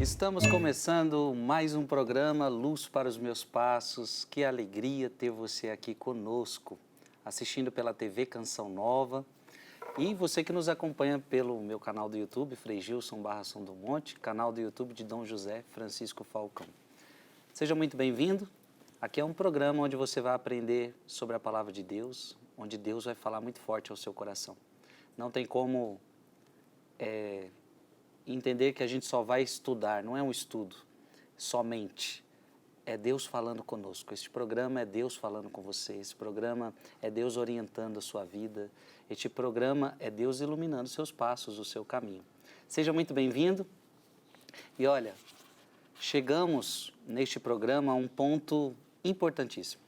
Estamos começando mais um programa Luz para os Meus Passos. Que alegria ter você aqui conosco, assistindo pela TV Canção Nova. E você que nos acompanha pelo meu canal do YouTube, Frei Gilson / São do Monte, canal do YouTube de Dom José Francisco Falcão. Seja muito bem-vindo. Aqui é um programa onde você vai aprender sobre a Palavra de Deus, onde Deus vai falar muito forte ao seu coração. Não tem como entender que a gente só vai estudar, não é um estudo somente, é Deus falando conosco. Este programa é Deus falando com você, esse programa é Deus orientando a sua vida, este programa é Deus iluminando seus passos, o seu caminho. Seja muito bem-vindo. E olha, chegamos neste programa a um ponto importantíssimo.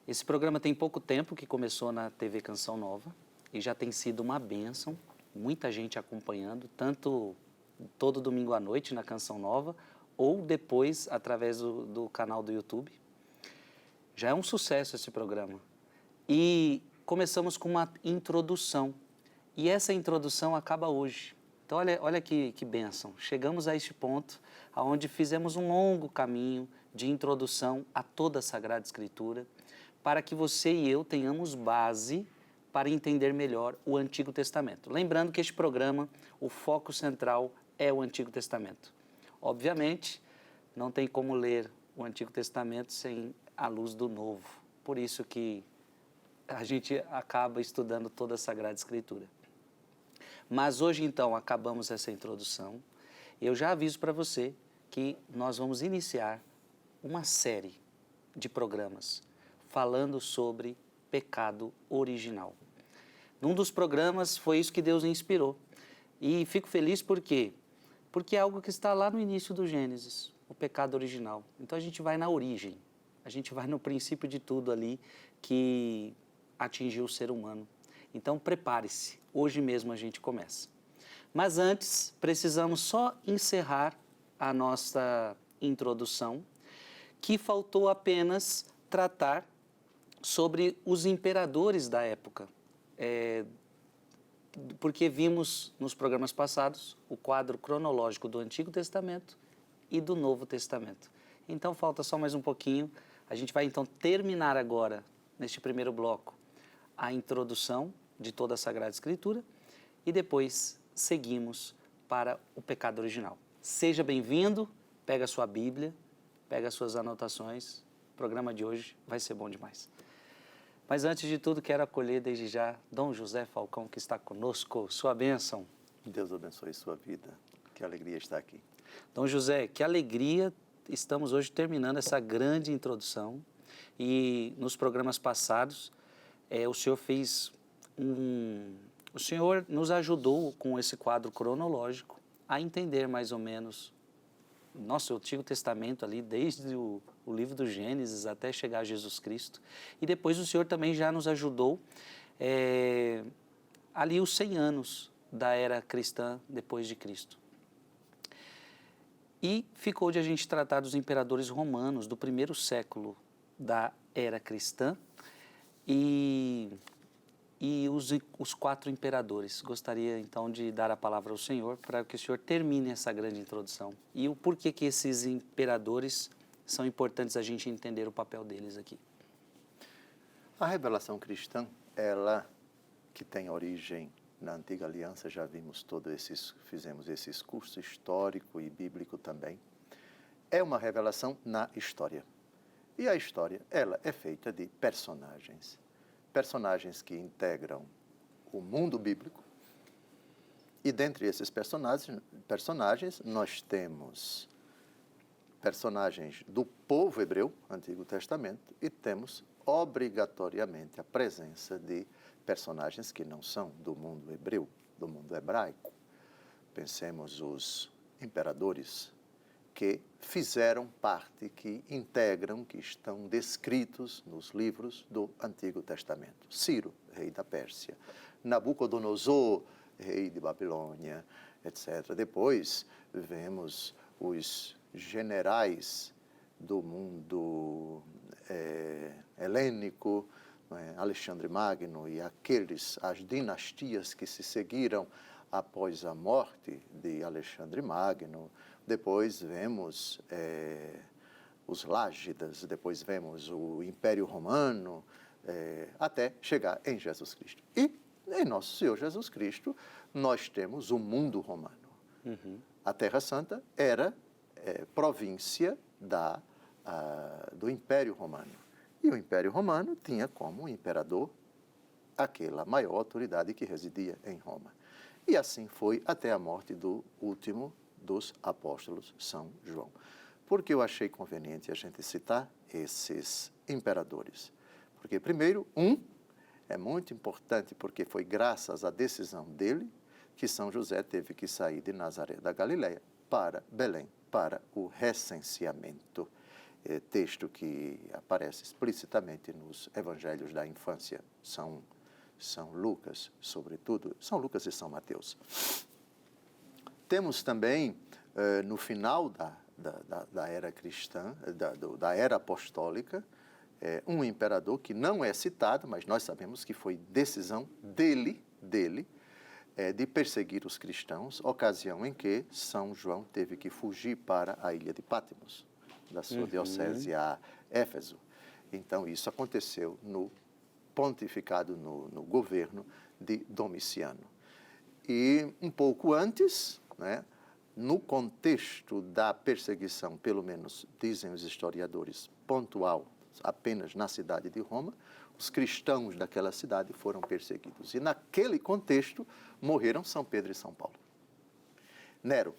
Esse programa tem pouco tempo que começou na TV Canção Nova e já tem sido uma bênção, muita gente acompanhando, tanto todo domingo à noite na Canção Nova ou depois através do canal do YouTube. Já é um sucesso esse programa. E começamos com uma introdução. E essa introdução acaba hoje. Então olha que bênção. Chegamos a este ponto onde fizemos um longo caminho de introdução a toda a Sagrada Escritura para que você e eu tenhamos base para entender melhor o Antigo Testamento. Lembrando que este programa, o foco central é o Antigo Testamento. Obviamente, não tem como ler o Antigo Testamento sem a luz do Novo. Por isso que a gente acaba estudando toda a Sagrada Escritura. Mas hoje, então, acabamos essa introdução. Eu já aviso para você que nós vamos iniciar uma série de programas falando sobre pecado original. Num dos programas foi isso que Deus inspirou. E fico feliz por quê? Porque é algo que está lá no início do Gênesis, o pecado original. Então a gente vai na origem, a gente vai no princípio de tudo ali que atingiu o ser humano. Então prepare-se, hoje mesmo a gente começa. Mas antes, precisamos só encerrar a nossa introdução, que faltou apenas tratar sobre os imperadores da época. Porque vimos nos programas passados o quadro cronológico do Antigo Testamento e do Novo Testamento. Então falta só mais um pouquinho. A gente vai então terminar agora, neste primeiro bloco, a introdução de toda a Sagrada Escritura e depois seguimos para o pecado original. Seja bem-vindo, pega a sua Bíblia, pega as suas anotações. O programa de hoje vai ser bom demais. Mas antes de tudo, quero acolher desde já Dom José Falcão, que está conosco. Sua bênção. Deus abençoe sua vida. Que alegria estar aqui. Dom José, que alegria. Estamos hoje terminando essa grande introdução. E nos programas passados, o senhor O senhor nos ajudou com esse quadro cronológico a entender mais ou menos nosso Antigo Testamento ali, desde o livro do Gênesis até chegar a Jesus Cristo. E depois o Senhor também já nos ajudou ali os 100 anos da era cristã depois de Cristo. E ficou de a gente tratar dos imperadores romanos do primeiro século da era cristã e os 4 imperadores. Gostaria, então, de dar a palavra ao Senhor para que o Senhor termine essa grande introdução. E o porquê que esses imperadores são importantes a gente entender o papel deles aqui. A revelação cristã, ela que tem origem na Antiga Aliança, já vimos fizemos esses cursos histórico e bíblico também, é uma revelação na história. E a história, ela é feita de personagens que integram o mundo bíblico. E dentre esses personagens nós temos personagens do povo hebreu, Antigo Testamento, e temos obrigatoriamente a presença de personagens que não são do mundo hebreu, do mundo hebraico. Pensemos os imperadores que fizeram parte, que integram, que estão descritos nos livros do Antigo Testamento. Ciro, rei da Pérsia, Nabucodonosor, rei de Babilônia, etc. Depois vemos os generais do mundo helênico, Alexandre Magno e as dinastias que se seguiram após a morte de Alexandre Magno, depois vemos os Lágidas, depois vemos o Império Romano, até chegar em Jesus Cristo. E em Nosso Senhor Jesus Cristo, nós temos o mundo romano. A Terra Santa era província do Império Romano. E o Império Romano tinha como imperador aquela maior autoridade que residia em Roma. E assim foi até a morte do último dos apóstolos, São João. Porque eu achei conveniente a gente citar esses imperadores. Porque, primeiro, é muito importante porque foi graças à decisão dele que São José teve que sair de Nazaré da Galileia para Belém, para o recenseamento. Texto que aparece explicitamente nos evangelhos da infância, São Lucas, sobretudo, São Lucas e São Mateus. Temos também, no final da era cristã, da era apostólica, um imperador que não é citado, mas nós sabemos que foi decisão dele, de perseguir os cristãos, ocasião em que São João teve que fugir para a ilha de Patmos, da sua diocese a Éfeso. Então, isso aconteceu no pontificado, no governo de Domiciano. E um pouco antes, no contexto da perseguição, pelo menos dizem os historiadores, pontual, apenas na cidade de Roma, os cristãos daquela cidade foram perseguidos. E naquele contexto morreram São Pedro e São Paulo. Nero.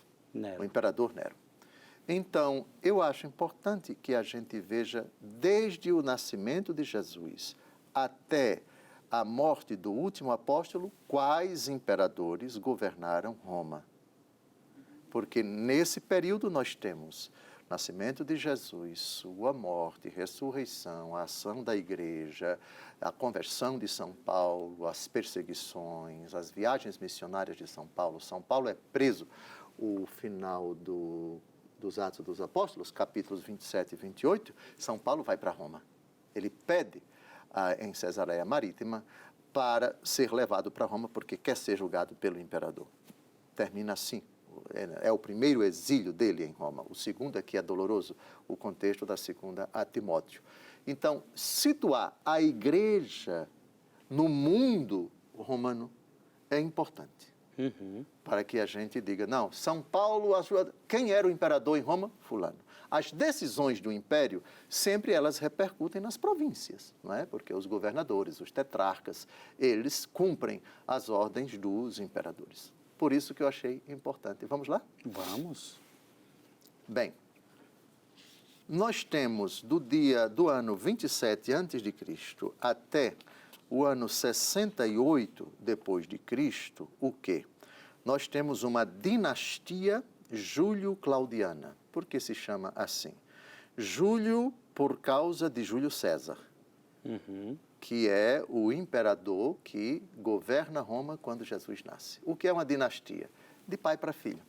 O imperador Nero. Então, eu acho importante que a gente veja, desde o nascimento de Jesus até a morte do último apóstolo, quais imperadores governaram Roma. Porque nesse período nós temos nascimento de Jesus, sua morte, ressurreição, a ação da igreja, a conversão de São Paulo, as perseguições, as viagens missionárias de São Paulo. São Paulo é preso, o final dos Atos dos Apóstolos, capítulos 27 e 28, São Paulo vai para Roma. Ele pede em Cesareia Marítima para ser levado para Roma porque quer ser julgado pelo imperador. Termina assim. É o primeiro exílio dele em Roma. O segundo aqui é doloroso, o contexto da segunda a Timóteo. Então, situar a igreja no mundo romano é importante. Para que a gente diga, não, São Paulo, quem era o imperador em Roma? Fulano. As decisões do império, sempre elas repercutem nas províncias, não é? Porque os governadores, os tetrarcas, eles cumprem as ordens dos imperadores. Por isso que eu achei importante. Vamos lá? Vamos. Bem, nós temos do ano 27 a.C. até o ano 68 depois de Cristo, o quê? Nós temos uma dinastia Júlio-Claudiana. Por que se chama assim? Júlio por causa de Júlio César. Que é o imperador que governa Roma quando Jesus nasce. O que é uma dinastia? De pai para filho.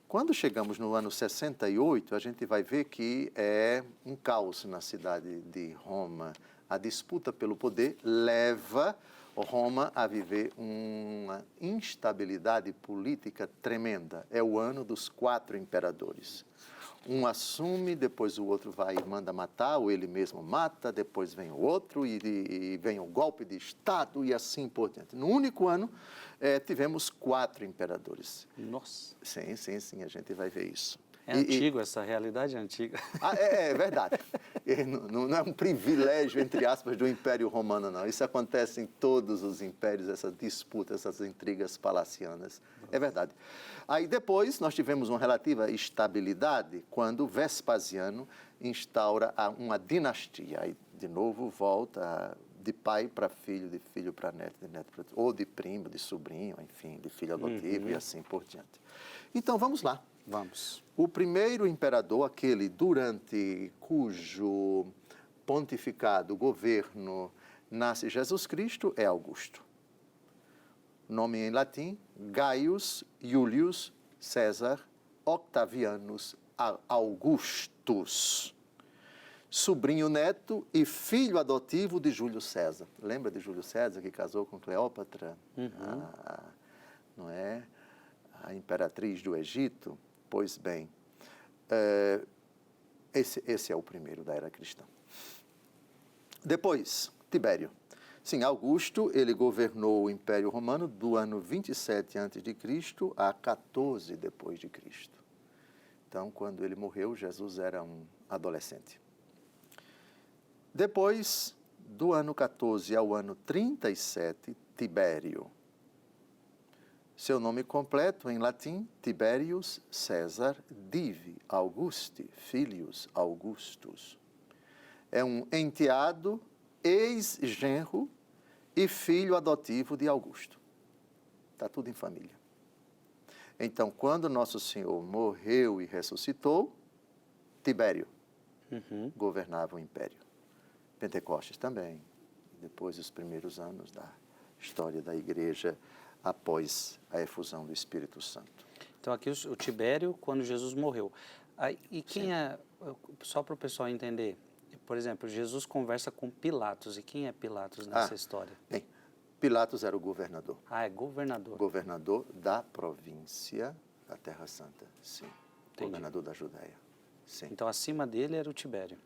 Quando chegamos no ano 68, a gente vai ver que é um caos na cidade de Roma. A disputa pelo poder leva Roma a viver uma instabilidade política tremenda. É o ano dos 4 imperadores. Um assume, depois o outro vai e manda matar, ou ele mesmo mata, depois vem o outro e vem o golpe de Estado e assim por diante. No único ano, tivemos 4 imperadores. Nossa. Sim, a gente vai ver isso. Antigo, essa realidade é antiga. É verdade. Não é um privilégio, entre aspas, do Império Romano, não. Isso acontece em todos os impérios, essas disputas, essas intrigas palacianas. É verdade. Aí depois nós tivemos uma relativa estabilidade quando Vespasiano instaura uma dinastia. Aí, de novo, volta de pai para filho, de filho para neto, de neto para... ou de primo, de sobrinho, enfim, de filho adotivo e assim por diante. Então, vamos lá. Vamos. O primeiro imperador, aquele durante cujo pontificado, governo, nasce Jesus Cristo, é Augusto. Nome em latim, Gaius Iulius Caesar Octavianus Augustus. sobrinho neto e filho adotivo de Júlio César. Lembra de Júlio César que casou com Cleópatra? Não é? A imperatriz do Egito? Pois bem, esse é o primeiro da era cristã. Depois, Tibério. Sim, Augusto, ele governou o Império Romano do ano 27 a.C. a 14 depois de Cristo. Então, quando ele morreu, Jesus era um adolescente. Depois, do ano 14 ao ano 37, Tibério. Seu nome completo, em latim, Tiberius Caesar Divi Augusti Filius Augustus. É um enteado, ex-genro e filho adotivo de Augusto. Está tudo em família. Então, quando Nosso Senhor morreu e ressuscitou, Tibério governava o império. Pentecostes também, depois dos primeiros anos da história da igreja após a efusão do Espírito Santo. Então, aqui o Tibério, quando Jesus morreu. E quem Sim. é, só para o pessoal entender, por exemplo, Jesus conversa com Pilatos. E quem é Pilatos nessa história? Bem, Pilatos era o governador. É governador. Governador da província da Terra Santa, sim. Entendi. Governador da Judéia, sim. Então, acima dele era o Tibério.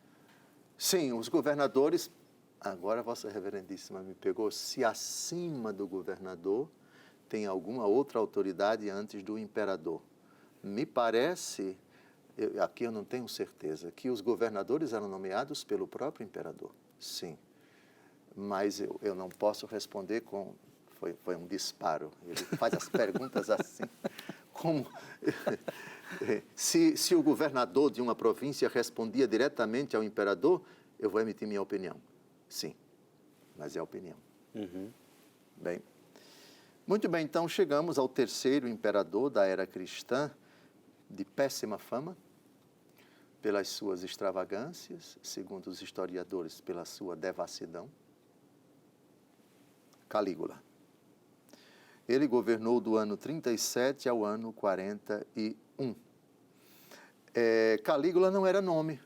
Sim, os governadores, agora Vossa Reverendíssima me pegou, se acima do governador tem alguma outra autoridade antes do imperador. Me parece, aqui eu não tenho certeza, que os governadores eram nomeados pelo próprio imperador, sim. Mas eu não posso responder com... Foi um disparo. Ele faz as perguntas assim, como... Se o governador de uma província respondia diretamente ao imperador, eu vou emitir minha opinião. Sim, mas é opinião. Bem, muito bem, então chegamos ao terceiro imperador da era cristã, de péssima fama, pelas suas extravagâncias, segundo os historiadores, pela sua devassidão. Calígula. Ele governou do ano 37 ao ano 41. Calígula não era nome.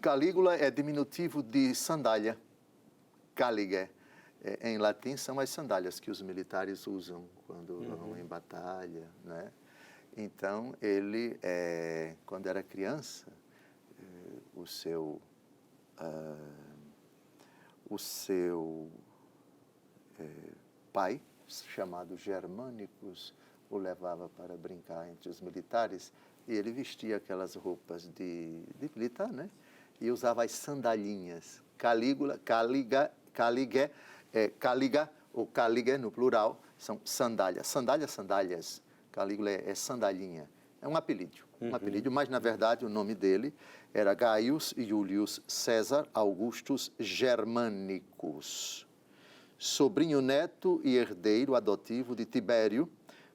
Calígula é diminutivo de sandália. Caligae. Em latim são as sandálias que os militares usam quando vão em batalha, né? Então, ele, quando era criança, o seu pai, chamado Germânicos, o levava para brincar entre os militares e ele vestia aquelas roupas de militar, né? E usava as sandalinhas. Caliga ou caliga no plural, são sandálias. Sandálias. Calígula é sandalinha. É um apelido, mas na verdade o nome dele era Gaius Iulius Caesar Augustus Germanicus, sobrinho neto e herdeiro adotivo de Tibério,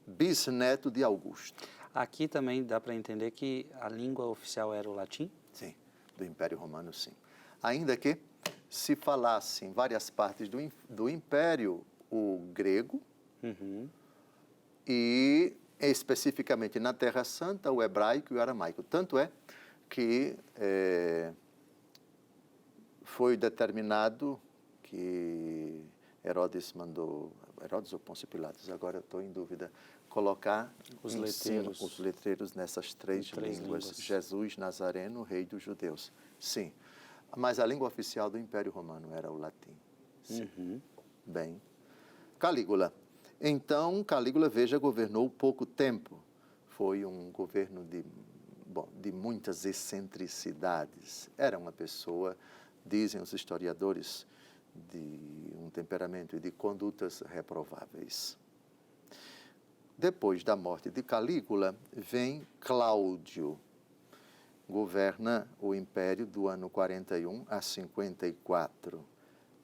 bisneto de Augusto. Aqui também dá para entender que a língua oficial era o latim? Sim, do Império Romano, sim. Ainda que se falasse em várias partes do Império o grego e especificamente na Terra Santa o hebraico e o aramaico. Tanto é que foi determinado que Herodes ou Pôncio Pilatos, agora eu estou em dúvida, colocar os letreiros nessas três línguas. Jesus Nazareno, rei dos judeus. Sim, mas a língua oficial do Império Romano era o latim. Sim. Bem, Calígula. Então, Calígula, veja, governou pouco tempo. Foi um governo de muitas excentricidades. Era uma pessoa, dizem os historiadores, de um temperamento e de condutas reprováveis. Depois da morte de Calígula, vem Cláudio. Governa o império do ano 41 a 54.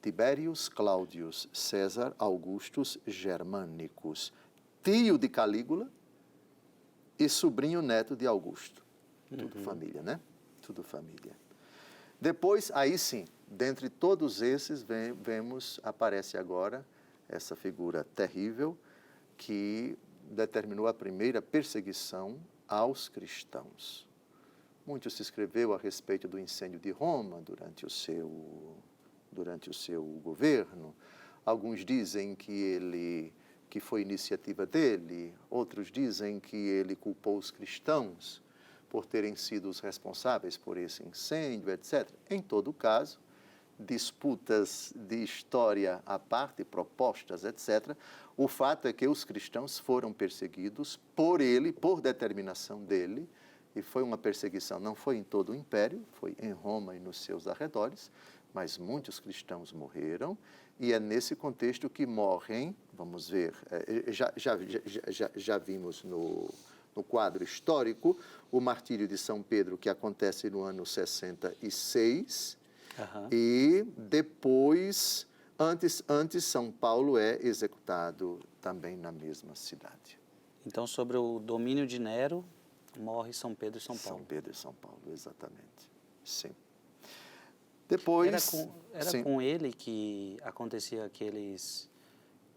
Tiberius Claudius Caesar Augustus Germanicus, tio de Calígula e sobrinho neto de Augusto. Tudo família, né? Tudo família. Depois, aí sim, dentre todos esses, aparece agora essa figura terrível que determinou a primeira perseguição aos cristãos. Muito se escreveu a respeito do incêndio de Roma durante o seu governo. Alguns dizem que foi iniciativa dele, outros dizem que ele culpou os cristãos por terem sido os responsáveis por esse incêndio, etc. Em todo caso, disputas de história à parte, propostas, etc., o fato é que os cristãos foram perseguidos por ele, por determinação dele, e foi uma perseguição, não foi em todo o império, foi em Roma e nos seus arredores, mas muitos cristãos morreram, e é nesse contexto que morrem, vamos ver, já vimos no quadro histórico, o martírio de São Pedro, que acontece no ano 66, e depois, antes São Paulo é executado também na mesma cidade. Então, sobre o domínio de Nero, morre São Pedro e São Paulo. São Pedro e São Paulo, exatamente. Sim. Depois... Era com ele que acontecia aqueles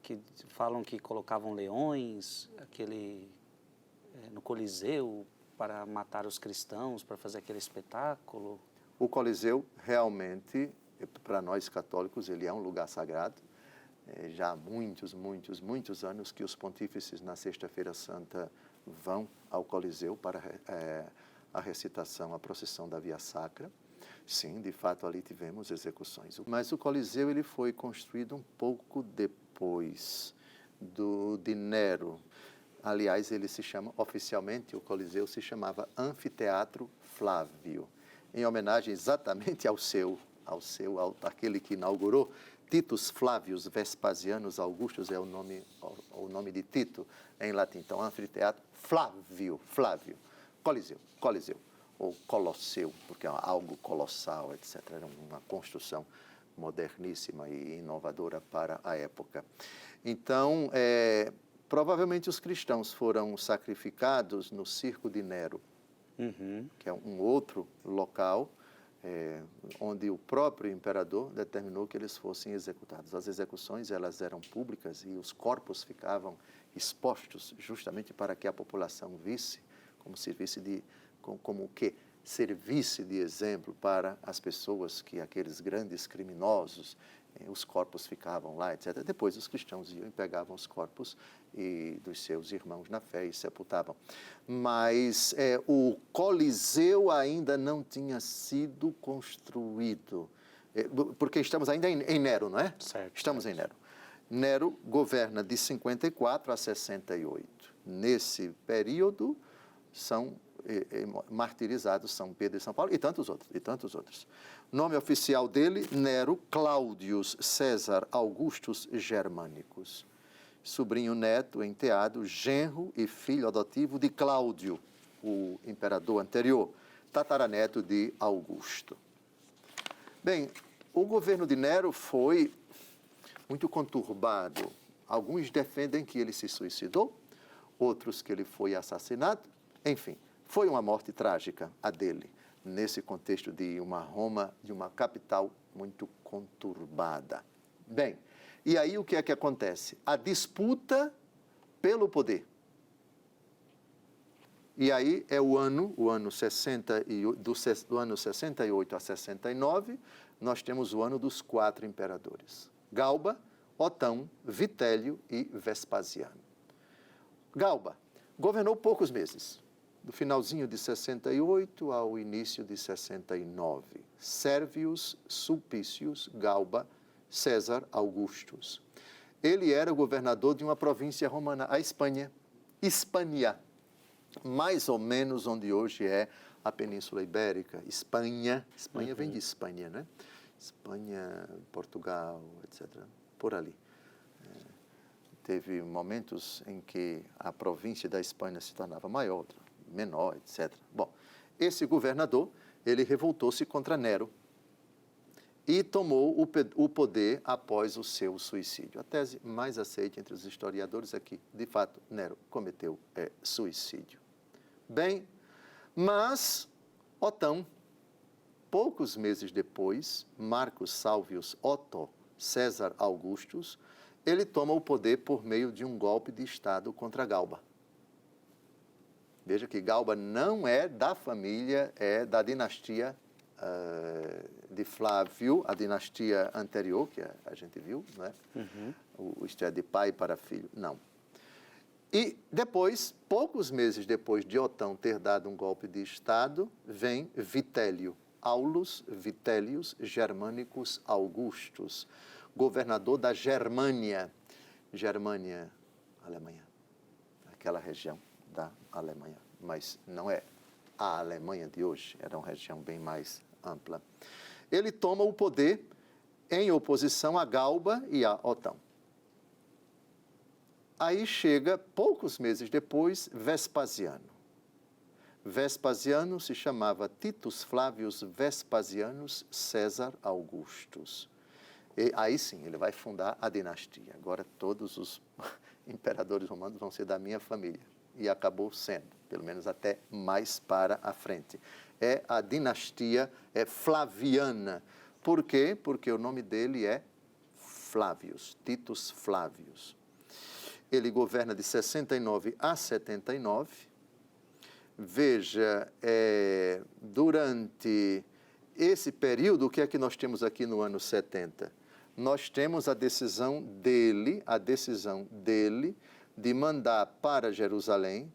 que falam que colocavam leões, no Coliseu, para matar os cristãos, para fazer aquele espetáculo? O Coliseu, realmente, para nós católicos, ele é um lugar sagrado. Já há muitos anos que os pontífices, na Sexta-feira Santa, vão ao Coliseu para a recitação, a procissão da Via Sacra. Sim, de fato, ali tivemos execuções. Mas o Coliseu ele foi construído um pouco depois de Nero. Aliás, ele se chama, oficialmente, o Coliseu se chamava Anfiteatro Flávio, em homenagem exatamente àquele que inaugurou. Titus Flavius Vespasianus Augustus é o nome de Tito em latim. Então, Anfiteatro Flávio, Coliseu, ou Colosseu, porque é algo colossal, etc. Era uma construção moderníssima e inovadora para a época. Então, provavelmente os cristãos foram sacrificados no Circo de Nero, que é um outro local onde o próprio imperador determinou que eles fossem executados. As execuções elas eram públicas e os corpos ficavam expostos justamente para que a população visse, como o quê? Servisse de exemplo para as pessoas que aqueles grandes criminosos, os corpos ficavam lá, etc. Depois os cristãos iam e pegavam os corpos dos seus irmãos na fé e sepultavam. Mas o Coliseu ainda não tinha sido construído, porque estamos ainda em Nero, não é? Certo. Estamos em Nero. Nero governa de 54 a 68. Nesse período são martirizados São Pedro e São Paulo e tantos outros. Nome oficial dele, Nero Claudius César Augustus Germanicus. Sobrinho neto, enteado, genro e filho adotivo de Cláudio, o imperador anterior, tataraneto de Augusto. Bem, o governo de Nero foi muito conturbado. Alguns defendem que ele se suicidou, outros que ele foi assassinado, enfim. Foi uma morte trágica a dele, nesse contexto de uma Roma, de uma capital muito conturbada. Bem, e aí o que é que acontece? A disputa pelo poder. E aí é do ano 68 a 69, nós temos o ano dos 4 imperadores. Galba, Otão, Vitélio e Vespasiano. Galba governou poucos meses, do finalzinho de 68 ao início de 69. Servius Sulpicius Galba César Augustus. Ele era o governador de uma província romana, a Espanha, Hispânia, mais ou menos onde hoje é a Península Ibérica. Espanha vem de Espanha, né? Espanha, Portugal, etc., por ali. Teve momentos em que a província da Espanha se tornava maior, menor, etc. Bom, esse governador, ele revoltou-se contra Nero e tomou o poder após o seu suicídio. A tese mais aceita entre os historiadores é que, de fato, Nero cometeu suicídio. Bem, mas Otão, poucos meses depois, Marcus Salvius Otto César Augustus, ele toma o poder por meio de um golpe de Estado contra Galba. Veja que Galba não é da família, é da dinastia de Flávio, a dinastia anterior, que a gente viu, não é? Isto é, de pai para filho. Não. E depois, poucos meses depois de Otão ter dado um golpe de Estado, vem Vitélio, Aulus Vitélius Germanicus Augustus, governador da Germânia. Germânia, Alemanha, aquela região da Alemanha, mas não é a Alemanha de hoje, era uma região bem mais ampla. Ele toma o poder em oposição a Galba e a Otão. Aí chega, poucos meses depois, Vespasiano. Vespasiano se chamava Titus Flavius Vespasianus César Augustus. E aí sim, ele vai fundar a dinastia. Agora todos os imperadores romanos vão ser da minha família. E acabou sendo, pelo menos até mais para a frente. É a dinastia Flaviana. Por quê? Porque o nome dele é Flávios, Titus Flávios. Ele governa de 69 a 79. Veja, durante esse período, o que é que nós temos aqui no ano 70? Nós temos a decisão dele de mandar para Jerusalém,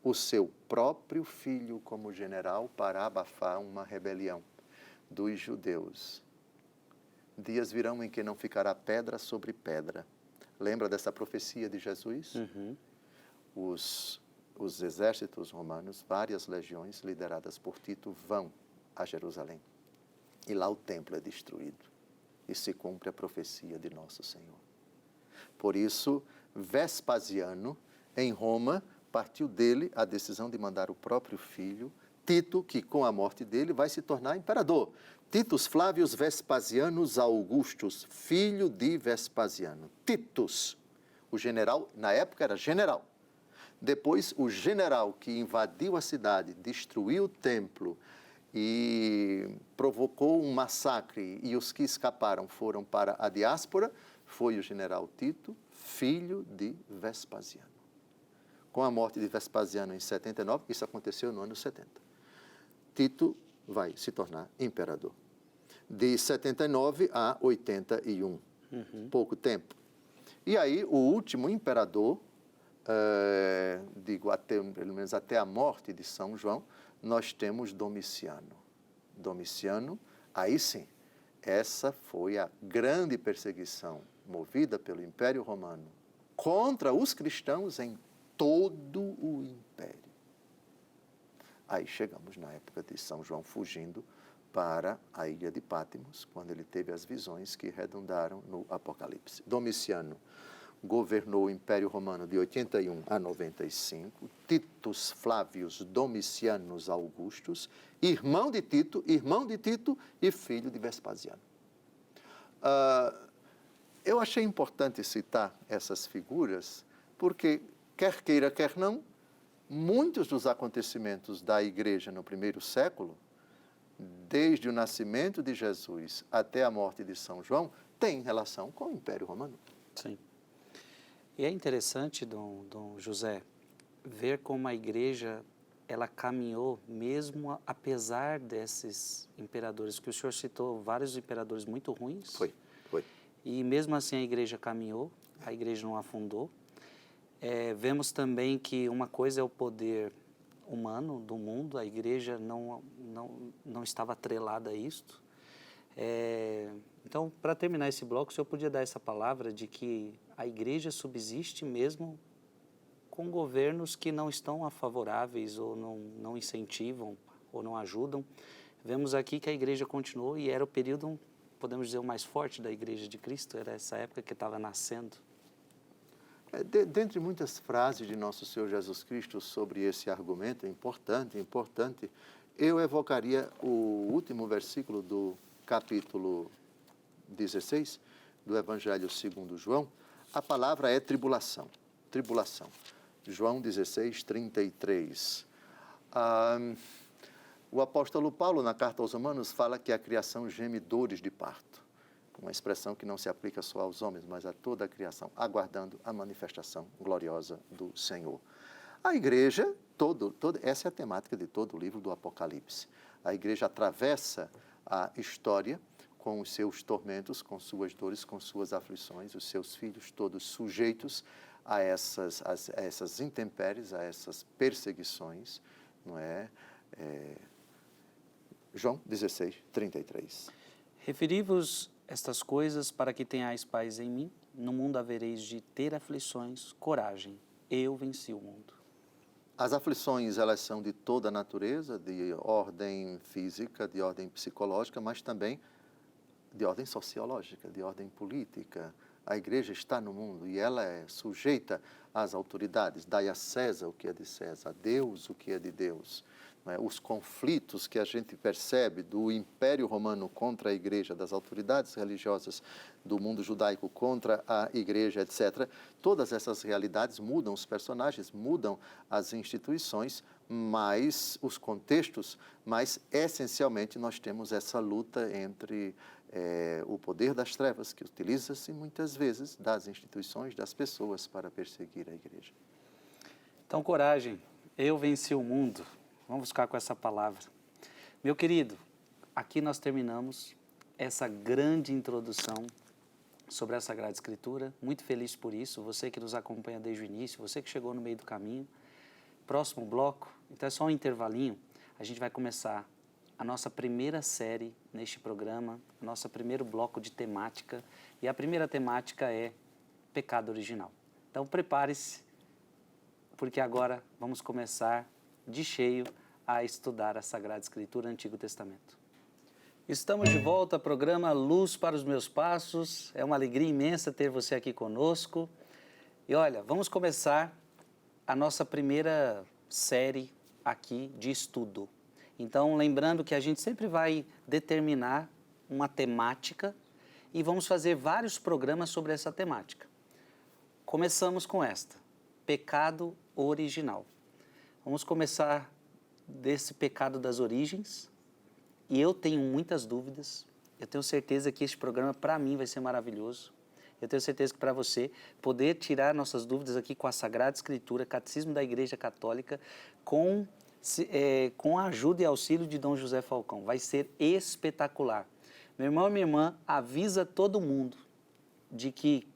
o seu próprio filho como general para abafar uma rebelião dos judeus. Dias virão em que não ficará pedra sobre pedra. Lembra dessa profecia de Jesus? Os exércitos romanos, várias legiões lideradas por Tito, vão a Jerusalém. E lá o templo é destruído. E se cumpre a profecia de nosso Senhor. Por isso, Vespasiano, em Roma, partiu dele a decisão de mandar o próprio filho, Tito, que com a morte dele vai se tornar imperador. Titus Flávius Vespasianus Augustus, filho de Vespasiano. Titus, o general, na época era general. Depois, o general que invadiu a cidade, destruiu o templo e provocou um massacre, e os que escaparam foram para a diáspora, foi o general Tito, filho de Vespasiano. Com a morte de Vespasiano em 79, isso aconteceu no ano 70. Tito vai se tornar imperador. De 79 a 81, pouco tempo. E aí, o último imperador, pelo menos até a morte de São João, nós temos Domiciano. Domiciano, aí sim, essa foi a grande perseguição movida pelo Império Romano contra os cristãos em todo o Império. Aí chegamos na época de São João fugindo para a ilha de Patmos, quando ele teve as visões que redundaram no Apocalipse. Domiciano governou o Império Romano de 81 a 95, Titus Flávius Domicianus Augustus, irmão de Tito e filho de Vespasiano. Eu achei importante citar essas figuras, porque, quer queira, quer não, muitos dos acontecimentos da Igreja no primeiro século, desde o nascimento de Jesus até a morte de São João, têm relação com o Império Romano. Sim. E é interessante, Dom José, ver como a Igreja ela caminhou mesmo apesar desses imperadores, que o senhor citou vários imperadores muito ruins. Foi. E mesmo assim a Igreja caminhou, a Igreja não afundou. Vemos também que uma coisa é o poder humano do mundo, a Igreja não estava atrelada a isto. Então, para terminar esse bloco, o senhor podia dar essa palavra de que a Igreja subsiste mesmo com governos que não estão favoráveis ou não incentivam ou não ajudam. Vemos aqui que a Igreja continuou e era o período, podemos dizer, o mais forte da Igreja de Cristo, era essa época que estava nascendo. Dentre muitas frases de Nosso Senhor Jesus Cristo sobre esse argumento, importante, eu evocaria o último versículo do capítulo 16 do Evangelho segundo João. A palavra é tribulação. João 16, 33. O apóstolo Paulo, na carta aos Romanos, fala que a criação geme dores de parto. Uma expressão que não se aplica só aos homens, mas a toda a criação, aguardando a manifestação gloriosa do Senhor. A igreja, essa é a temática de todo o livro do Apocalipse. A igreja atravessa a história com os seus tormentos, com suas dores, com suas aflições, os seus filhos todos sujeitos a essas intempéries, a essas perseguições, não é? João 16, 33. Referi-vos estas coisas para que tenhais paz em mim. No mundo havereis de ter aflições. Coragem, eu venci o mundo. As aflições, elas são de toda a natureza, de ordem física, de ordem psicológica, mas também de ordem sociológica, de ordem política. A igreja está no mundo e ela é sujeita às autoridades. Dai a César o que é de César, a Deus o que é de Deus. Os conflitos que a gente percebe do Império Romano contra a igreja, das autoridades religiosas do mundo judaico contra a igreja, etc. Todas essas realidades mudam os personagens, mudam as instituições, mas os contextos, mas essencialmente nós temos essa luta entre o poder das trevas, que utiliza-se muitas vezes das instituições, das pessoas para perseguir a igreja. Então, coragem, eu venci o mundo. Vamos ficar com essa palavra. Meu querido, aqui nós terminamos essa grande introdução sobre a Sagrada Escritura. Muito feliz por isso, você que nos acompanha desde o início, você que chegou no meio do caminho. Próximo bloco, então é só um intervalinho, a gente vai começar a nossa primeira série neste programa, nosso primeiro bloco de temática, e a primeira temática é pecado original. Então prepare-se, porque agora vamos começar de cheio a estudar a Sagrada Escritura, Antigo Testamento. Estamos de volta ao programa Luz para os Meus Passos. É uma alegria imensa ter você aqui conosco. E olha, vamos começar a nossa primeira série aqui de estudo. Então, lembrando que a gente sempre vai determinar uma temática e vamos fazer vários programas sobre essa temática. Começamos com esta, pecado original. Vamos começar desse pecado das origens, e eu tenho muitas dúvidas. Eu tenho certeza que este programa, para mim, vai ser maravilhoso. Eu tenho certeza que para você, poder tirar nossas dúvidas aqui com a Sagrada Escritura, Catecismo da Igreja Católica, com a ajuda e auxílio de Dom José Falcão, vai ser espetacular. Meu irmão e minha irmã, avisa todo mundo de que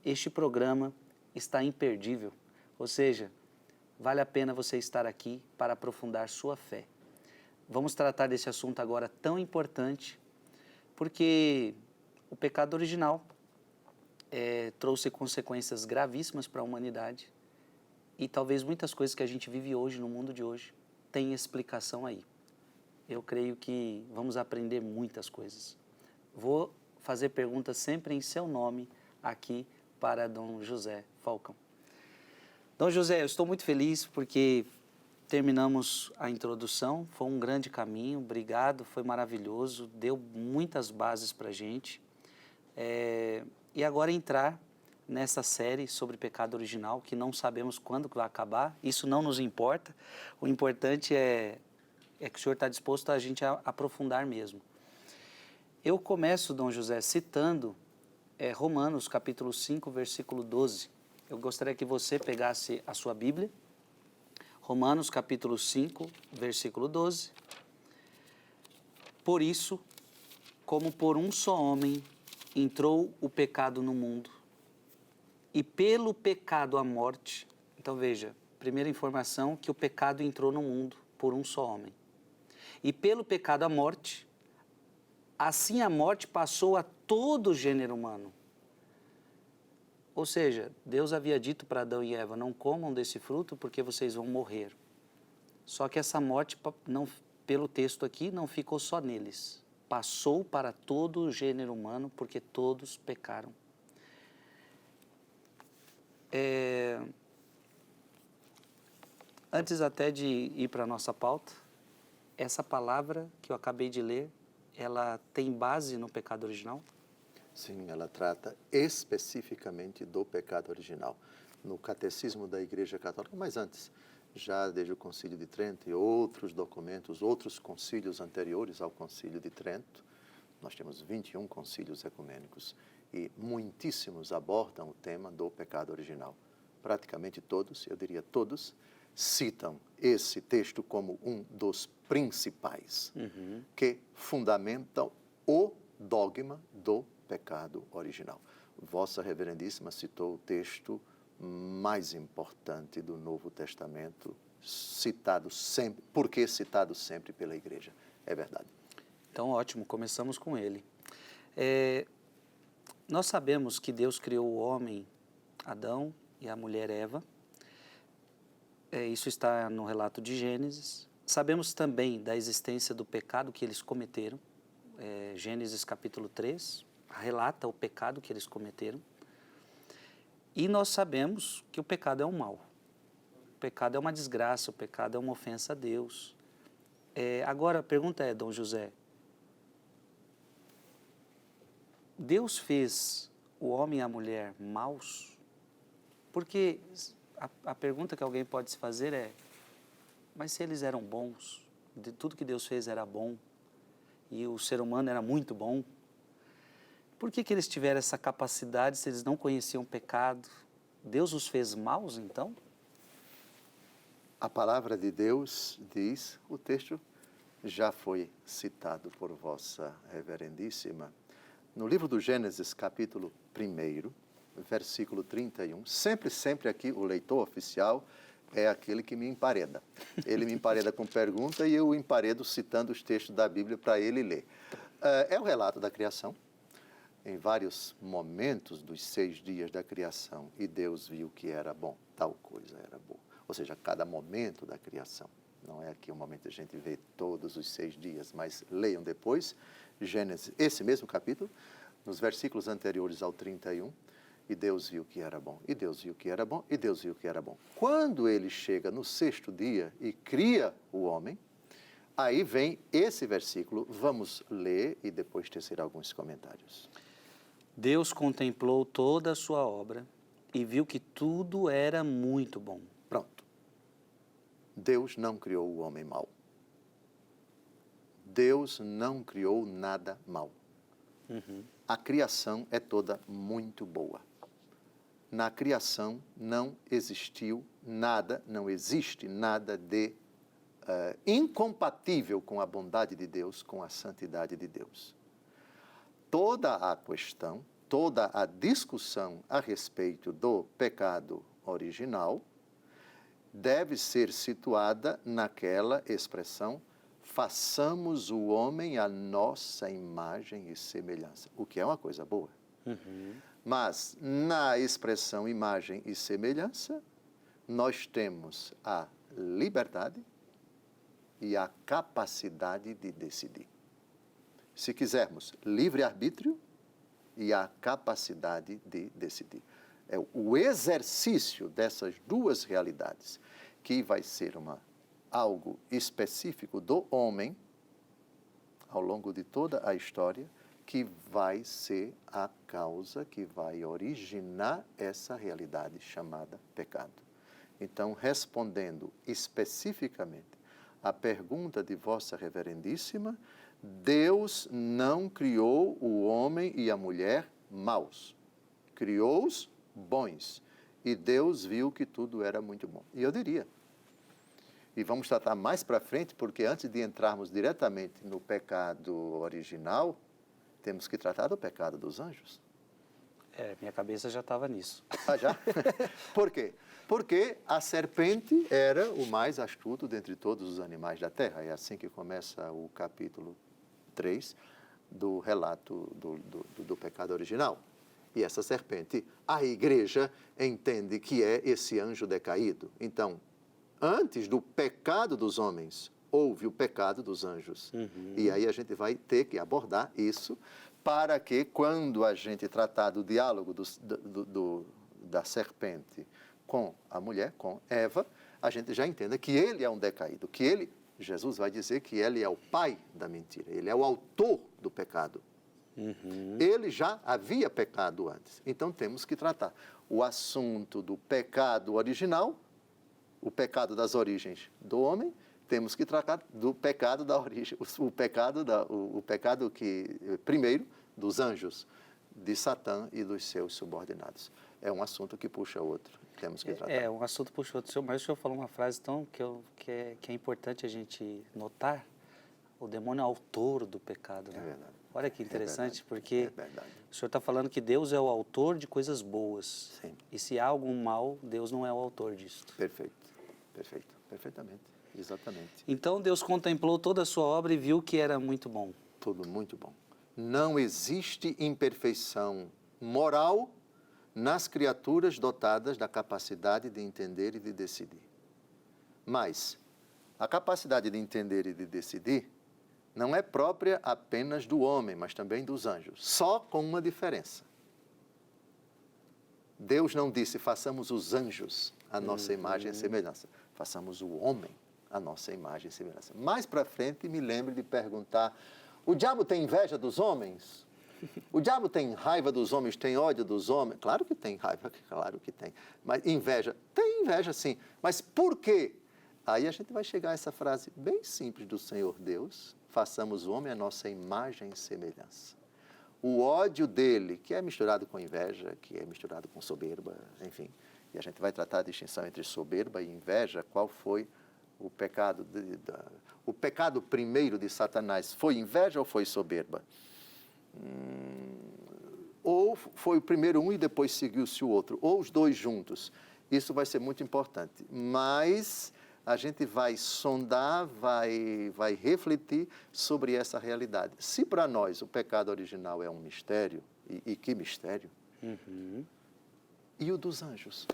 este programa está imperdível, ou seja, vale a pena você estar aqui para aprofundar sua fé. Vamos tratar desse assunto agora tão importante, porque o pecado original trouxe consequências gravíssimas para a humanidade e talvez muitas coisas que a gente vive hoje, no mundo de hoje, tem explicação aí. Eu creio que vamos aprender muitas coisas. Vou fazer perguntas sempre em seu nome aqui para Dom José Falcão. Dom José, eu estou muito feliz porque terminamos a introdução, foi um grande caminho, obrigado, foi maravilhoso, deu muitas bases para a gente. E agora entrar nessa série sobre pecado original, que não sabemos quando vai acabar, isso não nos importa, o importante é que o senhor está disposto a gente a aprofundar mesmo. Eu começo, Dom José, citando Romanos, capítulo 5, versículo 12. Eu gostaria que você pegasse a sua Bíblia, Romanos, capítulo 5, versículo 12. Por isso, como por um só homem entrou o pecado no mundo, e pelo pecado a morte. Então veja, primeira informação, que o pecado entrou no mundo por um só homem. E pelo pecado a morte, assim a morte passou a todo o gênero humano. Ou seja, Deus havia dito para Adão e Eva, não comam desse fruto porque vocês vão morrer. Só que essa morte, pelo texto aqui, não ficou só neles. Passou para todo o gênero humano porque todos pecaram. Antes até de ir para a nossa pauta, essa palavra que eu acabei de ler, ela tem base no pecado original? Sim, ela trata especificamente do pecado original. No Catecismo da Igreja Católica, mas antes, já desde o Concílio de Trento e outros documentos, outros concílios anteriores ao Concílio de Trento, nós temos 21 concílios ecumênicos e muitíssimos abordam o tema do pecado original. Praticamente todos, eu diria todos, citam esse texto como um dos principais que fundamentam o dogma do pecado original. Vossa Reverendíssima citou o texto mais importante do Novo Testamento, citado sempre, porque citado sempre pela Igreja. É verdade. Então, ótimo, começamos com ele. Nós sabemos que Deus criou o homem, Adão, e a mulher, Eva. Isso está no relato de Gênesis. Sabemos também da existência do pecado que eles cometeram. Gênesis capítulo 3 relata o pecado que eles cometeram. E nós sabemos que o pecado é um mal. O pecado é uma desgraça, o pecado é uma ofensa a Deus. Agora, a pergunta é, Dom José, Deus fez o homem e a mulher maus? Porque a pergunta que alguém pode se fazer é, mas se eles eram bons, de tudo que Deus fez era bom, e o ser humano era muito bom, por que eles tiveram essa capacidade se eles não conheciam o pecado? Deus os fez maus, então? A palavra de Deus diz, o texto já foi citado por Vossa Reverendíssima, no livro do Gênesis, capítulo 1, versículo 31, sempre aqui o leitor oficial é aquele que me empareda. Ele me empareda com pergunta e eu emparedo citando os textos da Bíblia para ele ler. É o relato da criação, em vários momentos dos 6 dias da criação, e Deus viu que era bom, tal coisa era boa. Ou seja, cada momento da criação. Não é aqui o momento a gente vê todos os 6 dias, mas leiam depois, Gênesis, esse mesmo capítulo, nos versículos anteriores ao 31, e Deus viu que era bom, e Deus viu que era bom, e Deus viu que era bom. Quando ele chega no 6º dia e cria o homem, aí vem esse versículo, vamos ler e depois tecer alguns comentários. Deus contemplou toda a sua obra e viu que tudo era muito bom. Pronto. Deus não criou o homem mau. Deus não criou nada mau. A criação é toda muito boa. Na criação não existiu nada, não existe nada de incompatível com a bondade de Deus, com a santidade de Deus. Toda a questão, toda a discussão a respeito do pecado original deve ser situada naquela expressão: façamos o homem à nossa imagem e semelhança, o que é uma coisa boa. Mas na expressão imagem e semelhança, nós temos a liberdade e a capacidade de decidir. Se quisermos, livre-arbítrio e a capacidade de decidir. É o exercício dessas duas realidades que vai ser algo específico do homem ao longo de toda a história, que vai ser a causa que vai originar essa realidade chamada pecado. Então, respondendo especificamente à pergunta de Vossa Reverendíssima, Deus não criou o homem e a mulher maus, criou-os bons, e Deus viu que tudo era muito bom. E eu diria, e vamos tratar mais para frente, porque antes de entrarmos diretamente no pecado original, temos que tratar do pecado dos anjos. Minha cabeça já estava nisso. Ah, já? Por quê? Porque a serpente era o mais astuto dentre todos os animais da terra. É assim que começa o capítulo 3 do relato do pecado original. E essa serpente, a igreja entende que é esse anjo decaído. Então, antes do pecado dos homens, houve o pecado dos anjos. E aí a gente vai ter que abordar isso para que, quando a gente tratar do diálogo da serpente com a mulher, com Eva, a gente já entenda que ele é um decaído, que ele, Jesus vai dizer que ele é o pai da mentira, ele é o autor do pecado. Ele já havia pecado antes. Então temos que tratar o assunto do pecado original, o pecado das origens do homem, temos que tratar do pecado da origem, o pecado que, primeiro, dos anjos, de Satã e dos seus subordinados. É um assunto que puxa outro. temos que tratar. Um assunto puxou do senhor, mas o senhor falou uma frase tão que é importante a gente notar. O demônio é autor do pecado, né? É verdade. Olha que interessante, porque É verdade. o senhor está falando que Deus é o autor de coisas boas. Sim. E se há algum mal, Deus não é o autor disso. Perfeito, perfeitamente, exatamente. Então Deus contemplou toda a sua obra e viu que era muito bom. Tudo muito bom. Não existe imperfeição moral nas criaturas dotadas da capacidade de entender e de decidir. Mas a capacidade de entender e de decidir não é própria apenas do homem, mas também dos anjos. Só com uma diferença. Deus não disse, façamos os anjos a nossa imagem e semelhança. Façamos o homem a nossa imagem e semelhança. Mais para frente, me lembre de perguntar, o diabo tem inveja dos homens? O diabo tem raiva dos homens, tem ódio dos homens? Claro que tem raiva, claro que tem. Mas inveja? Tem inveja, sim. Mas por quê? Aí a gente vai chegar a essa frase bem simples do Senhor Deus, façamos o homem a nossa imagem e semelhança. O ódio dele, que é misturado com inveja, que é misturado com soberba, enfim. E a gente vai tratar a distinção entre soberba e inveja. Qual foi o pecado? O pecado primeiro de Satanás foi inveja ou foi soberba? Ou foi o primeiro um e depois seguiu-se o outro? Ou os dois juntos? Isso vai ser muito importante. Mas a gente vai sondar, vai refletir sobre essa realidade. Se para nós o pecado original é um mistério, e que mistério? E o dos anjos?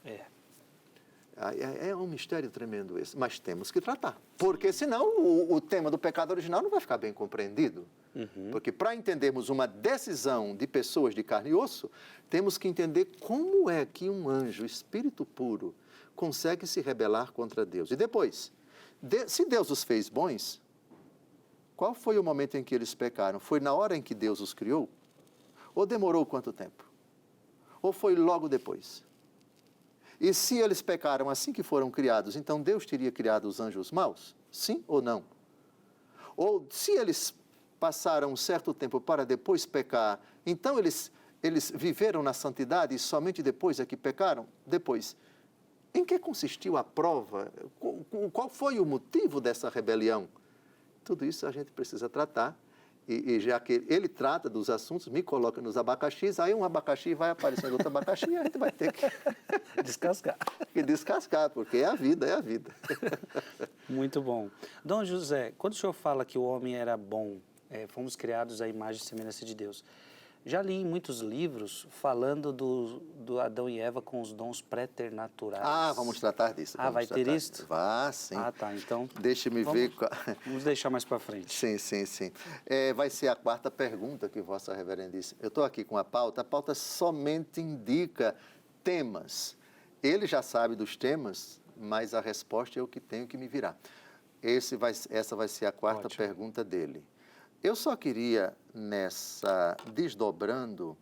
É um mistério tremendo esse, mas temos que tratar. Porque senão o tema do pecado original não vai ficar bem compreendido. Porque para entendermos uma decisão de pessoas de carne e osso, temos que entender como é que um anjo, espírito puro, consegue se rebelar contra Deus. E depois, se Deus os fez bons, qual foi o momento em que eles pecaram? Foi na hora em que Deus os criou? Ou demorou quanto tempo? Ou foi logo depois? E se eles pecaram assim que foram criados, então Deus teria criado os anjos maus? Sim ou não? Ou se eles passaram um certo tempo para depois pecar, então eles viveram na santidade e somente depois é que pecaram? Depois. Em que consistiu a prova? Qual foi o motivo dessa rebelião? Tudo isso a gente precisa tratar. E já que ele trata dos assuntos, me coloca nos abacaxis, aí um abacaxi vai aparecendo outro abacaxi e a gente vai ter que descascar, porque é a vida, é a vida. Muito bom. Dom José, quando o senhor fala que o homem era bom, fomos criados à imagem e semelhança de Deus, já li em muitos livros falando do Adão e Eva com os dons preternaturais. Vamos tratar disso. Vai ter isso? Vai, sim. Tá, então... Deixe-me ver... Vamos deixar mais para frente. Sim. Vai ser a quarta pergunta que Vossa Reverendíssima... Eu estou aqui com a pauta somente indica temas. Ele já sabe dos temas, mas a resposta é o que tenho que me virar. Essa vai ser a quarta pergunta dele. Eu só queria, desdobrando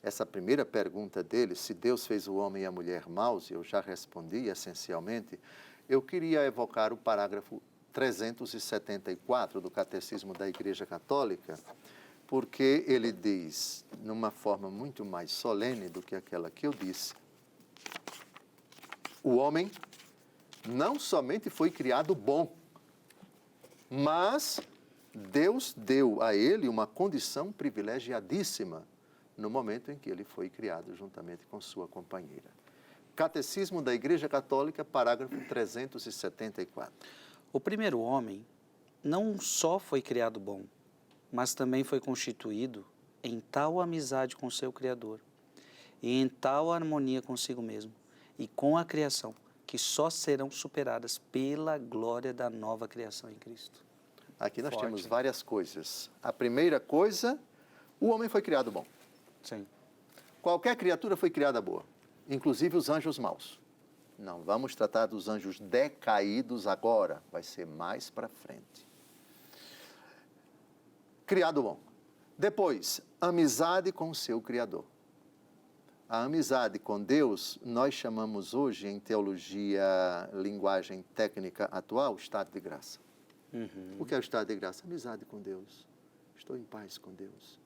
essa primeira pergunta dele, se Deus fez o homem e a mulher maus, eu já respondi essencialmente, eu queria evocar o parágrafo 374 do Catecismo da Igreja Católica, porque ele diz, numa forma muito mais solene do que aquela que eu disse, o homem não somente foi criado bom, mas Deus deu a ele uma condição privilegiadíssima no momento em que ele foi criado juntamente com sua companheira. Catecismo da Igreja Católica, parágrafo 374. O primeiro homem não só foi criado bom, mas também foi constituído em tal amizade com seu Criador e em tal harmonia consigo mesmo e com a criação, que só serão superadas pela glória da nova criação em Cristo. Aqui nós temos várias coisas. A primeira coisa, o homem foi criado bom. Sim. Qualquer criatura foi criada boa, inclusive os anjos maus. Não vamos tratar dos anjos decaídos agora, vai ser mais para frente. Criado bom. Depois, amizade com o seu Criador. A amizade com Deus, nós chamamos hoje, em teologia, linguagem técnica atual, estado de graça. O que é o estado de graça? Amizade com Deus. Estou em paz com Deus.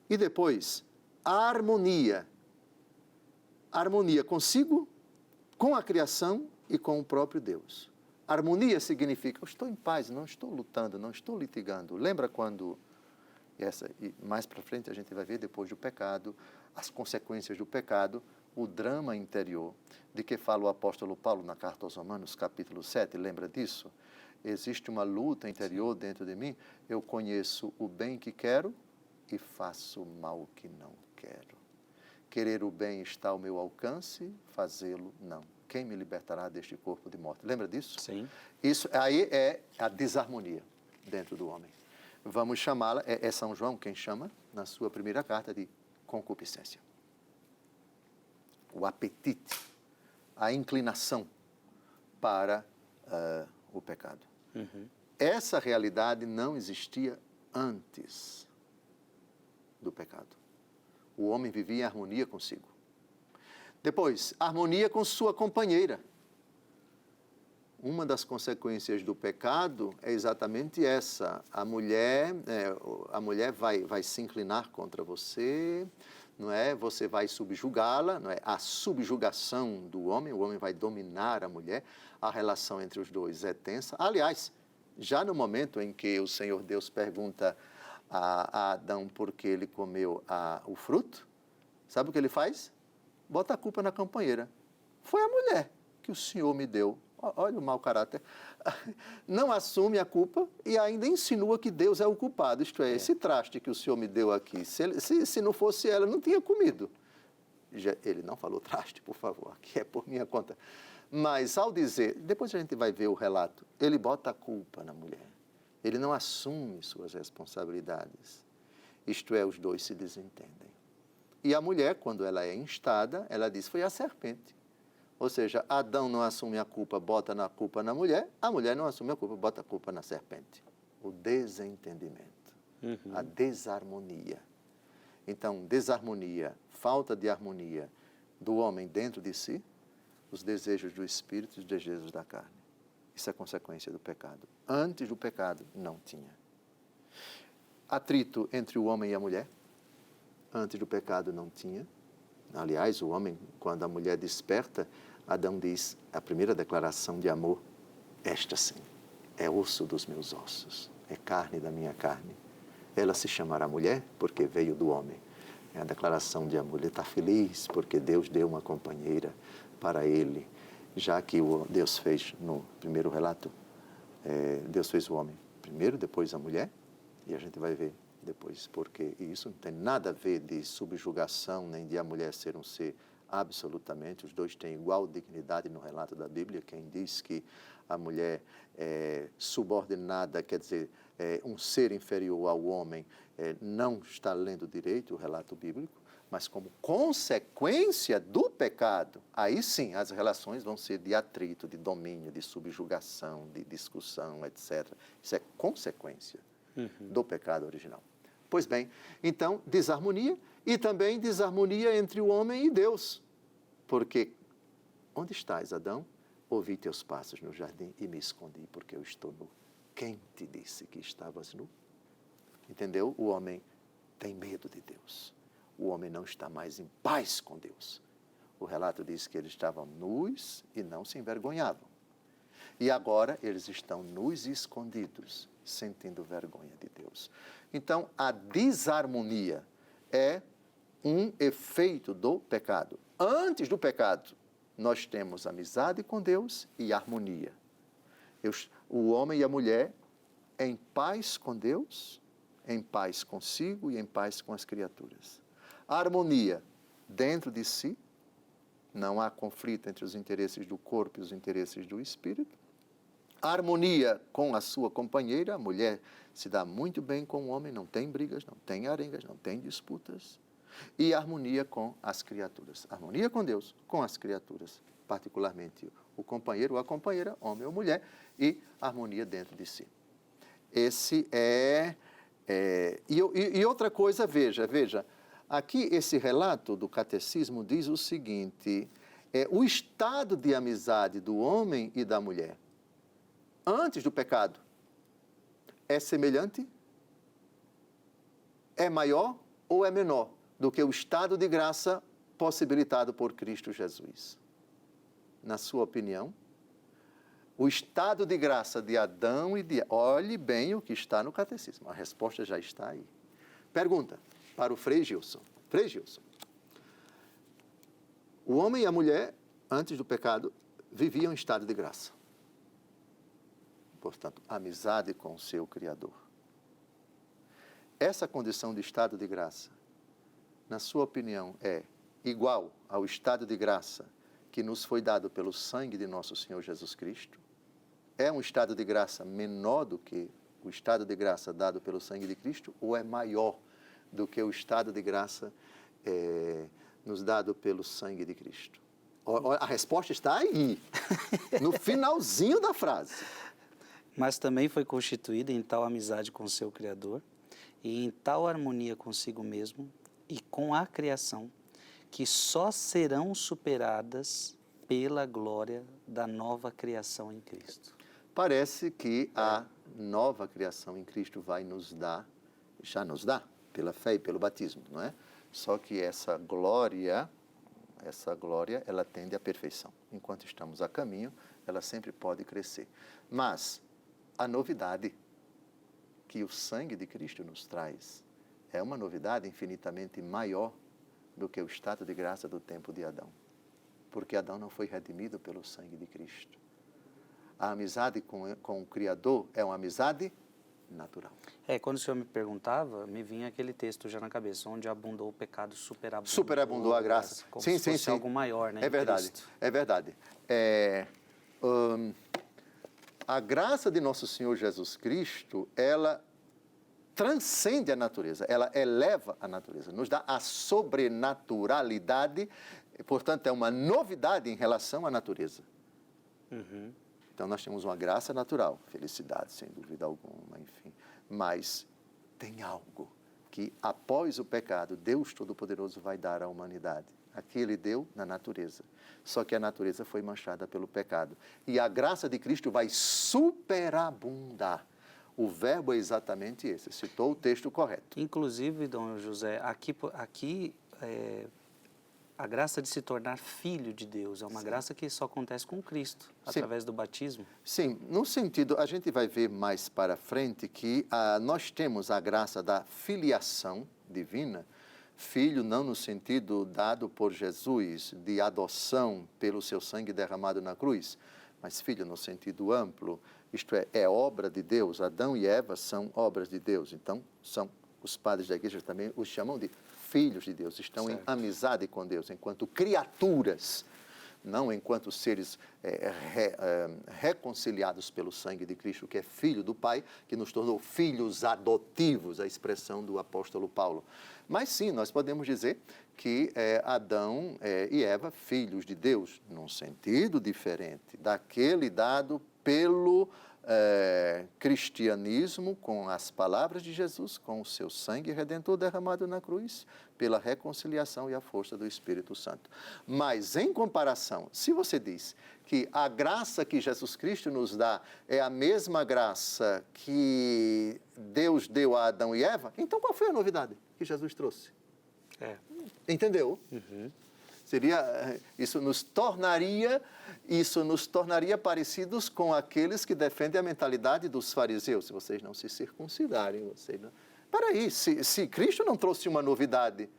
E depois, a harmonia harmonia consigo, com a criação e com o próprio Deus. Harmonia significa, eu estou em paz, não estou lutando, não estou litigando. Lembra quando, e mais para frente a gente vai ver, depois do pecado, as consequências do pecado, o drama interior, de que fala o apóstolo Paulo na carta aos Romanos, capítulo 7, lembra disso? Existe uma luta interior dentro de mim, eu conheço o bem que quero e faço o mal que não quero. Querer o bem está ao meu alcance, fazê-lo não. Quem me libertará deste corpo de morte? Lembra disso? Sim. Isso aí é a desarmonia dentro do homem. Vamos chamá-la, é São João quem chama, na sua primeira carta, de concupiscência. O apetite, a inclinação para o pecado. Essa realidade não existia antes do pecado. O homem vivia em harmonia consigo. Depois, harmonia com sua companheira. Uma das consequências do pecado é exatamente essa. A mulher vai se inclinar contra você, não é? Você vai subjugá-la, não é? A subjugação do homem, o homem vai dominar a mulher. A relação entre os dois é tensa. Aliás, já no momento em que o Senhor Deus pergunta a Adão por que ele comeu o fruto, sabe o que ele faz? Bota a culpa na companheira. Foi a mulher que o Senhor me deu. Olha o mau caráter. Não assume a culpa e ainda insinua que Deus é o culpado. Isto é, esse traste que o Senhor me deu aqui, se não fosse ela, não tinha comido. Ele não falou traste, por favor, aqui é por minha conta. Mas ao dizer, depois a gente vai ver o relato, ele bota a culpa na mulher. Ele não assume suas responsabilidades. Isto é, os dois se desentendem. E a mulher, quando ela é instada, ela diz, foi a serpente. Ou seja, Adão não assume a culpa, bota a culpa na mulher, a mulher não assume a culpa, bota a culpa na serpente. O desentendimento, a desarmonia. Então, desarmonia, falta de harmonia do homem dentro de si, os desejos do espírito e os desejos da carne. Isso é consequência do pecado. Antes do pecado, não tinha. Atrito entre o homem e a mulher. Antes do pecado não tinha. Aliás, o homem, quando a mulher desperta, Adão diz, a primeira declaração de amor, esta sim, é osso dos meus ossos, é carne da minha carne. Ela se chamará mulher porque veio do homem. É a declaração de amor. Ele está feliz porque Deus deu uma companheira para ele. Já que Deus fez, no primeiro relato, Deus fez o homem primeiro, depois a mulher, e a gente vai ver depois, porque isso não tem nada a ver de subjugação, nem de a mulher ser um ser absolutamente, os dois têm igual dignidade no relato da Bíblia. Quem diz que a mulher é subordinada, quer dizer, um ser inferior ao homem, não está lendo direito o relato bíblico, mas como consequência do pecado, aí sim as relações vão ser de atrito, de domínio, de subjugação, de discussão, etc. Isso é consequência do pecado original. Pois bem, então, desarmonia e também desarmonia entre o homem e Deus. Porque, onde estás, Adão? Ouvi teus passos no jardim e me escondi porque eu estou nu. Quem te disse que estavas nu? Entendeu? O homem tem medo de Deus. O homem não está mais em paz com Deus. O relato diz que eles estavam nus e não se envergonhavam. E agora eles estão nus e escondidos, sentindo vergonha de Deus. Então, a desarmonia é um efeito do pecado. Antes do pecado, nós temos amizade com Deus e harmonia. O homem e a mulher em paz com Deus, em paz consigo e em paz com as criaturas. A harmonia dentro de si, não há conflito entre os interesses do corpo e os interesses do espírito. A harmonia com a sua companheira, a mulher se dá muito bem com o homem, não tem brigas, não tem arengas, não tem disputas. E harmonia com as criaturas. Harmonia com Deus, com as criaturas, particularmente o companheiro ou a companheira, homem ou mulher, e harmonia dentro de si. Esse E outra coisa, veja, aqui esse relato do catecismo diz o seguinte, o estado de amizade do homem e da mulher antes do pecado é semelhante, é maior ou é menor do que o estado de graça possibilitado por Cristo Jesus. Na sua opinião, o estado de graça de Adão e de... Olhe bem o que está no catecismo. A resposta já está aí. Pergunta para o Frei Gilson. Frei Gilson, o homem e a mulher, antes do pecado, viviam em estado de graça. Portanto, amizade com o seu Criador. Essa condição de estado de graça, na sua opinião, é igual ao estado de graça que nos foi dado pelo sangue de nosso Senhor Jesus Cristo? É um estado de graça menor do que o estado de graça dado pelo sangue de Cristo, ou é maior do que o estado de graça nos dado pelo sangue de Cristo? A resposta está aí, no finalzinho da frase. Mas também foi constituída em tal amizade com seu Criador e em tal harmonia consigo mesmo e com a criação, que só serão superadas pela glória da nova criação em Cristo. Parece que a nova criação em Cristo vai nos dar, já nos dá, pela fé e pelo batismo, não é? Só que essa glória, ela tende à perfeição. Enquanto estamos a caminho, ela sempre pode crescer. Mas a novidade que o sangue de Cristo nos traz é uma novidade infinitamente maior do que o estado de graça do tempo de Adão. Porque Adão não foi redimido pelo sangue de Cristo. A amizade com o Criador é uma amizade natural. Quando o senhor me perguntava, me vinha aquele texto já na cabeça, onde abundou o pecado, superabundou. Superabundou a graça. Como sim, se fosse algo maior, né? É verdade, é verdade. A graça de nosso Senhor Jesus Cristo, ela transcende a natureza, ela eleva a natureza, nos dá a sobrenaturalidade, portanto, é uma novidade em relação à natureza. Uhum. Então, nós temos uma graça natural, felicidade, sem dúvida alguma, enfim. Mas tem algo que, após o pecado, Deus Todo-Poderoso vai dar à humanidade. Aqui Ele deu na natureza. Só que a natureza foi manchada pelo pecado. E a graça de Cristo vai superabundar. O verbo é exatamente esse. Citou o texto correto. Inclusive, Dom José, aqui a graça de se tornar filho de Deus é uma graça que só acontece com Cristo, através do batismo. Sim, no sentido, a gente vai ver mais para frente que nós temos a graça da filiação divina, filho não no sentido dado por Jesus, de adoção pelo seu sangue derramado na cruz, mas filho no sentido amplo, isto é obra de Deus. Adão e Eva são obras de Deus, então os padres da igreja também os chamam de filhos de Deus, estão em amizade com Deus, enquanto criaturas, não enquanto seres reconciliados pelo sangue de Cristo, que é filho do Pai, que nos tornou filhos adotivos, a expressão do apóstolo Paulo. Mas sim, nós podemos dizer que Adão e Eva, filhos de Deus, num sentido diferente daquele dado pelo cristianismo, com as palavras de Jesus, com o seu sangue redentor derramado na cruz, pela reconciliação e a força do Espírito Santo. Mas, em comparação, se você diz que a graça que Jesus Cristo nos dá é a mesma graça que Deus deu a Adão e Eva, então qual foi a novidade que Jesus trouxe? Entendeu? Uhum. Isso nos tornaria parecidos com aqueles que defendem a mentalidade dos fariseus. Se vocês não se circuncidarem, vocês não... Peraí, se Cristo não trouxe uma novidade,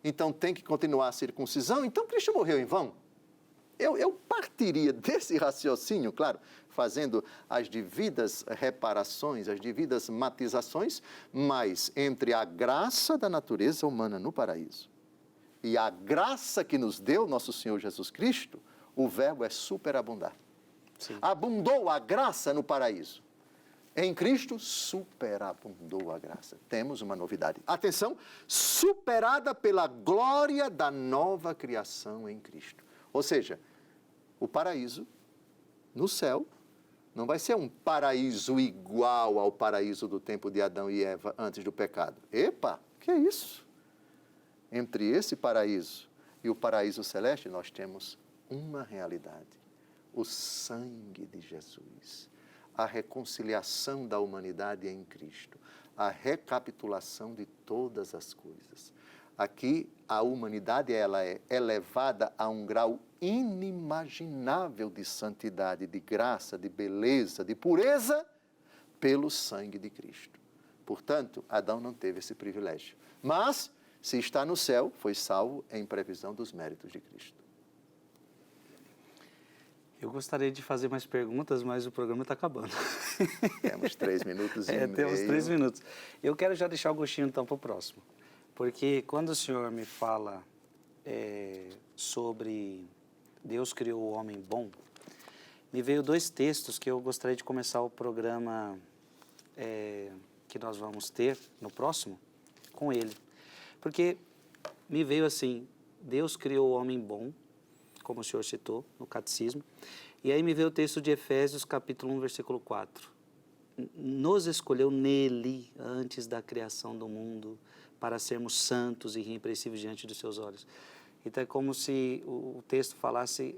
então tem que continuar a circuncisão, então Cristo morreu em vão? Eu partiria desse raciocínio, claro, fazendo as devidas reparações, as devidas matizações, mas entre a graça da natureza humana no paraíso e a graça que nos deu nosso Senhor Jesus Cristo, o verbo é superabundar. Sim. Abundou a graça no paraíso. Em Cristo, superabundou a graça. Temos uma novidade. Atenção, superada pela glória da nova criação em Cristo. Ou seja, o paraíso, no céu, não vai ser um paraíso igual ao paraíso do tempo de Adão e Eva antes do pecado. Epa, que é isso? Entre esse paraíso e o paraíso celeste, nós temos uma realidade: o sangue de Jesus, a reconciliação da humanidade em Cristo, a recapitulação de todas as coisas, Aqui a humanidade ela é elevada a um grau inimaginável de santidade, de graça, de beleza, de pureza pelo sangue de Cristo. Portanto, Adão não teve esse privilégio. Mas, se está no céu, foi salvo em previsão dos méritos de Cristo. Eu gostaria de fazer mais perguntas, mas o programa está acabando. Temos 3 minutos e meio. Temos 3 minutos. Eu quero já deixar o gostinho então para o próximo. Porque quando o Senhor me fala sobre Deus criou o homem bom, me veio 2 textos que eu gostaria de começar o programa que nós vamos ter no próximo com ele. Porque me veio assim, Deus criou o homem bom, como o Senhor citou no catecismo, e aí me veio o texto de Efésios capítulo 1, versículo 4. Nos escolheu nele antes da criação do mundo para sermos santos e irrepreensíveis diante dos seus olhos. Então é como se o texto falasse,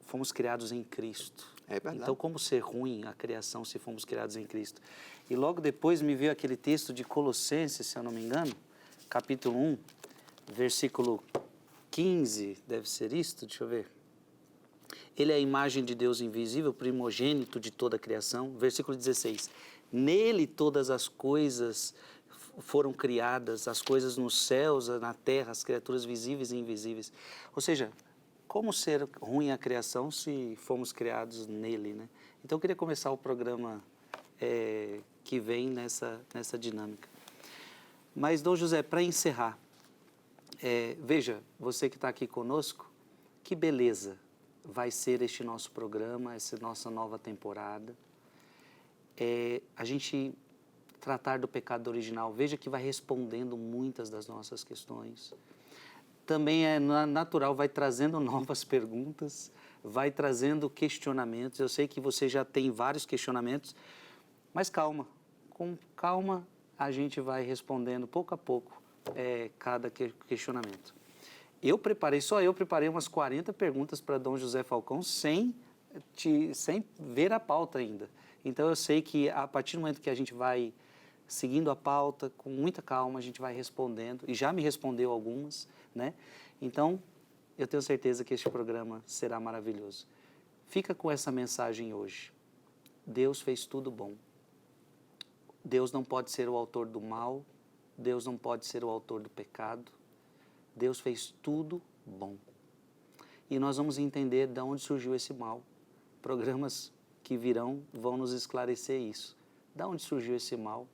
fomos criados em Cristo. É verdade. Então como ser ruim a criação se fomos criados em Cristo? E logo depois me veio aquele texto de Colossenses, se eu não me engano, capítulo 1, versículo 15, deve ser isto, deixa eu ver. Ele é a imagem de Deus invisível, primogênito de toda a criação. Versículo 16. Nele todas as coisas foram criadas, as coisas nos céus, na terra, as criaturas visíveis e invisíveis. Ou seja, como ser ruim a criação se fomos criados nele, né? Então eu queria começar o programa que vem nessa dinâmica. Mas, Dom José, para encerrar, veja, você que está aqui conosco, que beleza vai ser este nosso programa, essa nossa nova temporada. A gente tratar do pecado original, veja que vai respondendo muitas das nossas questões. Também é natural, vai trazendo novas perguntas, vai trazendo questionamentos. Eu sei que você já tem vários questionamentos, mas calma, com calma a gente vai respondendo pouco a pouco cada questionamento. Eu preparei umas 40 perguntas para Dom José Falcão sem ver a pauta ainda. Então eu sei que a partir do momento que a gente vai seguindo a pauta, com muita calma, a gente vai respondendo, e já me respondeu algumas, né? Então, eu tenho certeza que este programa será maravilhoso. Fica com essa mensagem hoje. Deus fez tudo bom. Deus não pode ser o autor do mal, Deus não pode ser o autor do pecado. Deus fez tudo bom. E nós vamos entender de onde surgiu esse mal. Programas que virão vão nos esclarecer isso. De onde surgiu esse mal?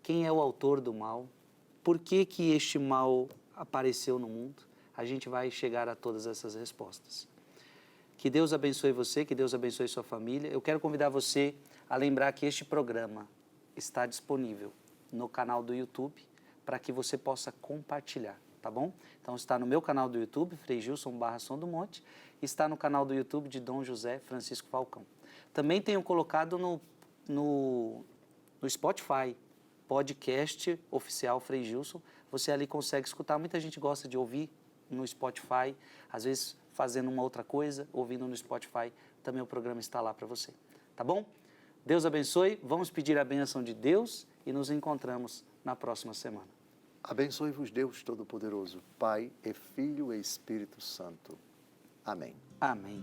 Quem é o autor do mal? Por que que este mal apareceu no mundo? A gente vai chegar a todas essas respostas. Que Deus abençoe você, que Deus abençoe sua família. Eu quero convidar você a lembrar que este programa está disponível no canal do YouTube para que você possa compartilhar, tá bom? Então está no meu canal do YouTube, Frei Gilson /Som do Monte, está no canal do YouTube de Dom José Francisco Falcão. Também tenho colocado no Spotify, podcast oficial Frei Gilson. Você ali consegue escutar, muita gente gosta de ouvir no Spotify, às vezes fazendo uma outra coisa, ouvindo no Spotify, também o programa está lá para você, tá bom? Deus abençoe, vamos pedir a bênção de Deus e nos encontramos na próxima semana. Abençoe-vos Deus Todo-Poderoso, Pai e Filho e Espírito Santo. Amém. Amém.